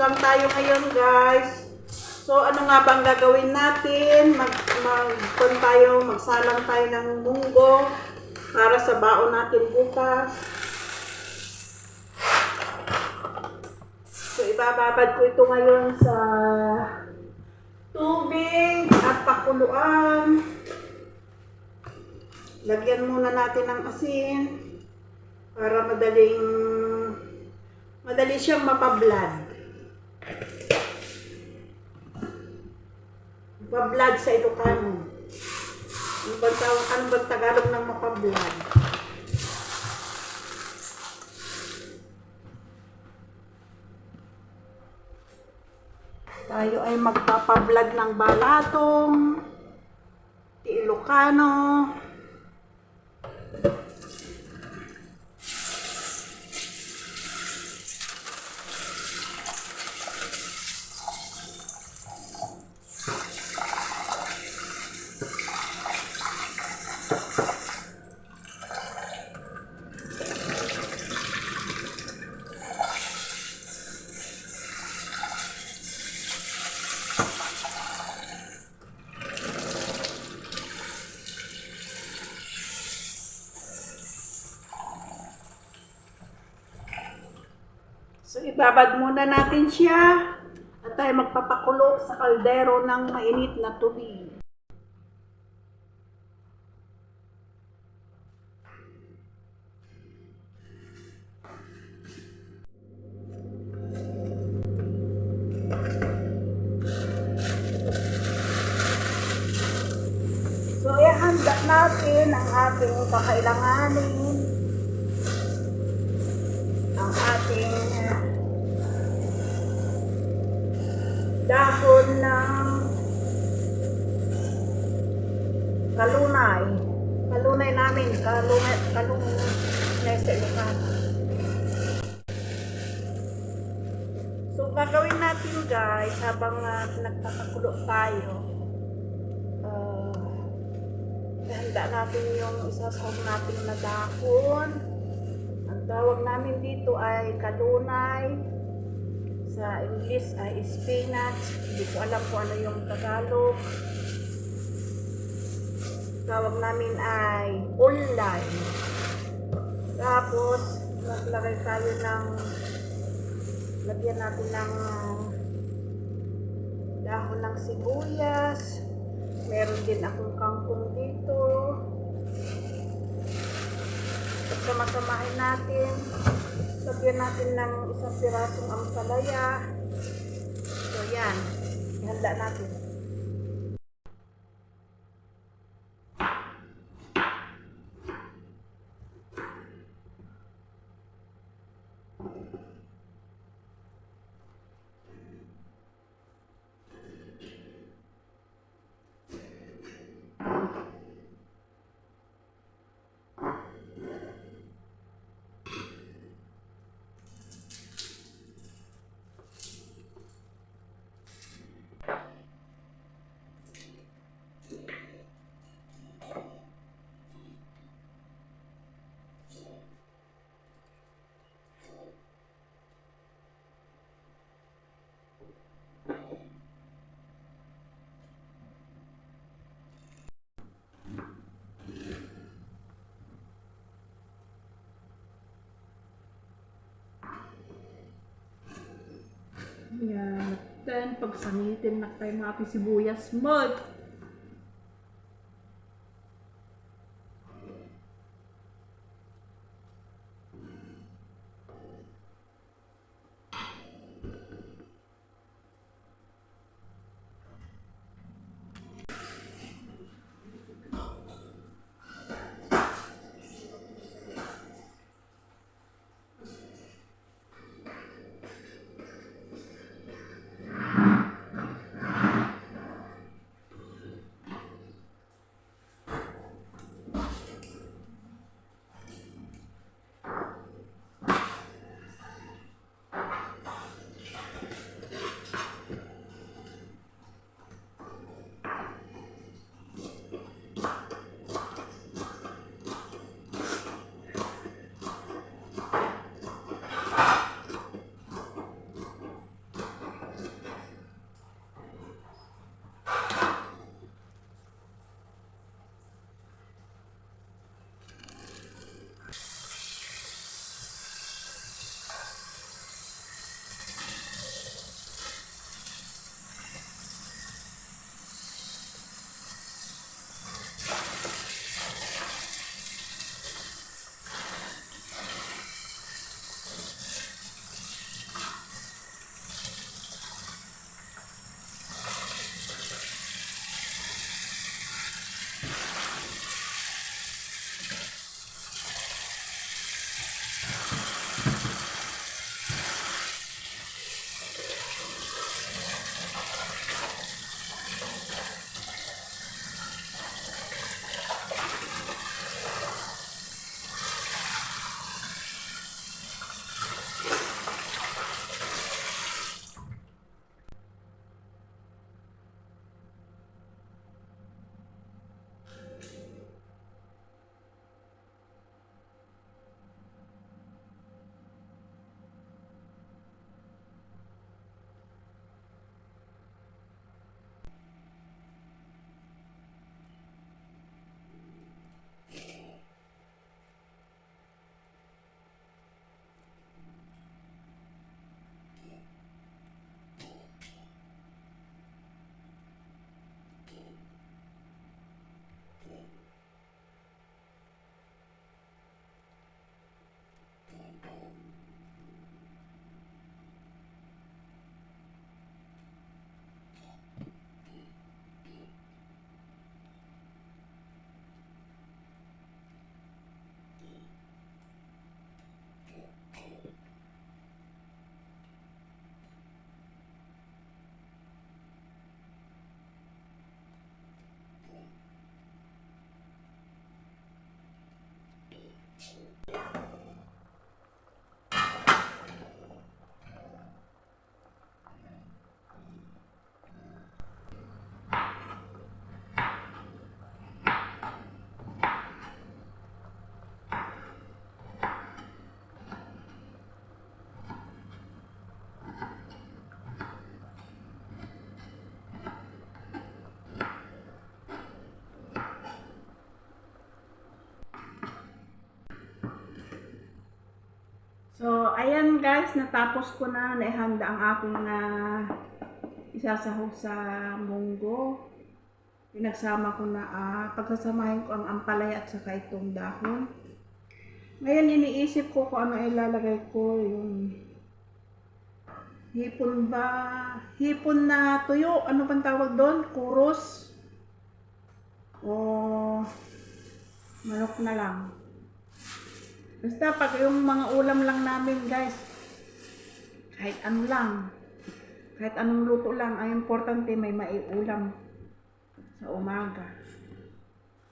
lang tayo ngayon, guys. So, ano nga bang gagawin natin? Magsalang tayo ng munggo para sa baon natin bukas. So, ibababad ko ito ngayon sa tubig at pakuluan. Lagyan muna natin ng asin para madali siyang mapablad. Mapablad sa Ilocano. Ano ba Tagalog ng mapablad? Tayo ay magpapablad ng balatong Ilocano. So, ibabad muna natin siya at tayo magpapakulo sa kaldero ng mainit na tubig. So, ihanda natin ang ating kakailanganin. Ang ating dahon ng kalunay. Kalunay namin, kalunay sa Ilocano. So, gagawin natin guys, habang nagpapakulo tayo, handa natin yung isasawag natin na dahon. Ang tawag namin dito ay kalunay. Sa English ay spinach. Hindi ko alam kung ano yung Tagalog. Tawag namin ay ulay. Tapos, lagyan natin ng dahon ng sibuyas. Meron din akong kangkong dito. At samasamahin natin. Lagyan natin ng isang pirasong ampalaya. So, yan. Ihanda natin. Yan. Then, pagsamitin na tayo mga ating sibuyas mo. ayan guys, natapos ko na naihanda ang aking isasahog sa munggo. Pinagsama ko na, pagsasamahin ko ang ampalaya at saka itong dahon. Ngayon iniisip ko kung ano ilalagay ko, yung hipon ba? Hipon na tuyo, ano bang tawag doon? Kuros? O manok na lang. Basta pag yung mga ulam lang namin guys, kahit ano lang, kahit anong luto lang, ang importante may maiulam sa umaga.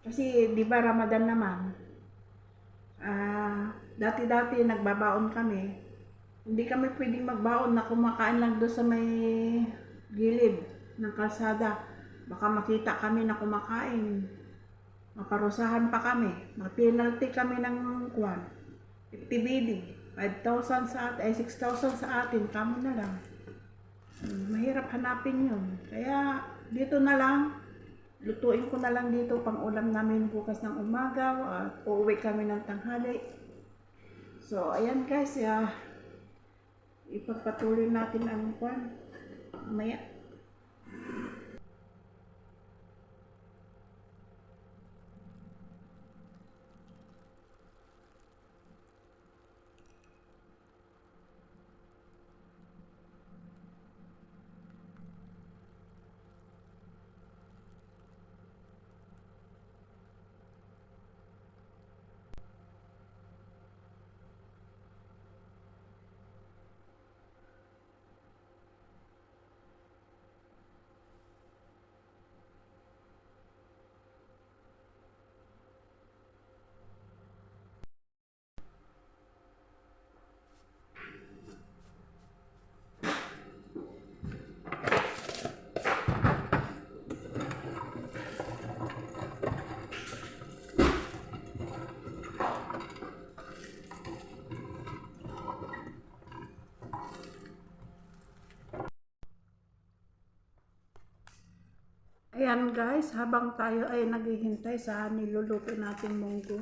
Kasi di ba Ramadan naman, dati-dati nagbabaon kami, hindi kami pwedeng magbaon na kumakain lang doon sa may gilid ng kalsada. Baka makita kami na kumakain, maparusahan pa kami, mag-penalty kami ng 50 BD, 5,000 sa atin, 6,000 sa atin, kamo na lang. Mahirap hanapin yun. Kaya dito na lang, lutuin ko na lang dito pang ulam namin bukas ng umaga at uuwi kami ng tanghali. So ayan guys, ipagpatuloy natin ang mamaya. Ayan guys, habang tayo ay naghihintay sa niluluto natin munggo,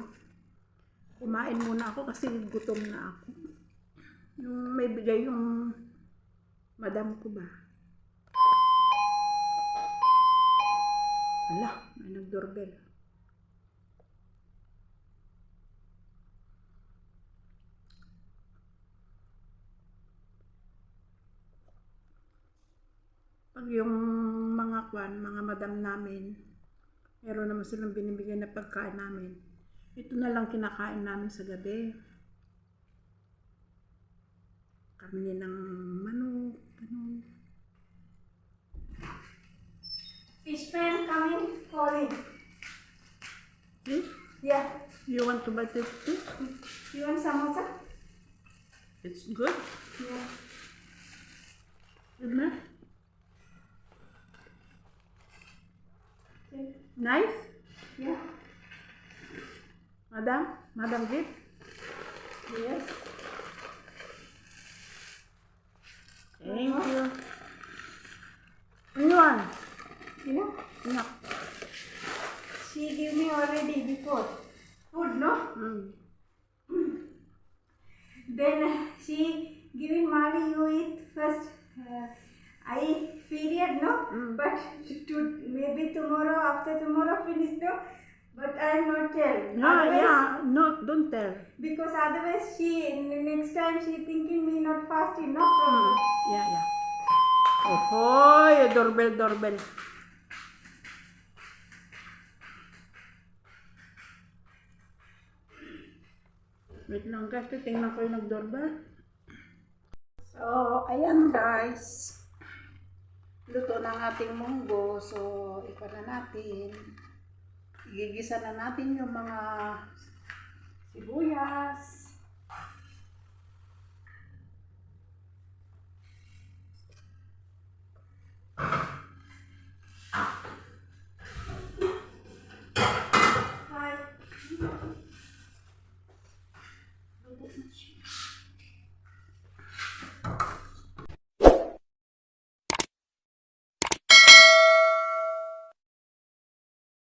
kumain muna ako kasi gutom na ako. Yung may bigay yung madam ko ba? Ala, may nag-doorbell. Pag yung mga madam namin, meron naman silang binibigay na pagkain namin. Ito na lang kinakain namin sa gabi. Karne ng manok, Fish pan coming calling. Fish? Yeah. You want to buy this fish? You want samosa? It's good. Yeah. Good na? Nice? Yeah. Madam Gip? Yes. Thank you. Ano yun? You know, Ano? she gave me already before food, no? Then she giving Mali, you eat first. I period, no? But maybe tomorrow, after tomorrow finish, no? But I am not tell. No, don't tell. Because otherwise next time she thinking me not fasting, no problem. Yeah. Ohoy, doorbell. Wait lang guys, tingnan ko yung nag-doorbell. So, ayan guys. Luto na ang ating munggo. So, ipa na natin. Igigisa na natin yung mga sibuyas.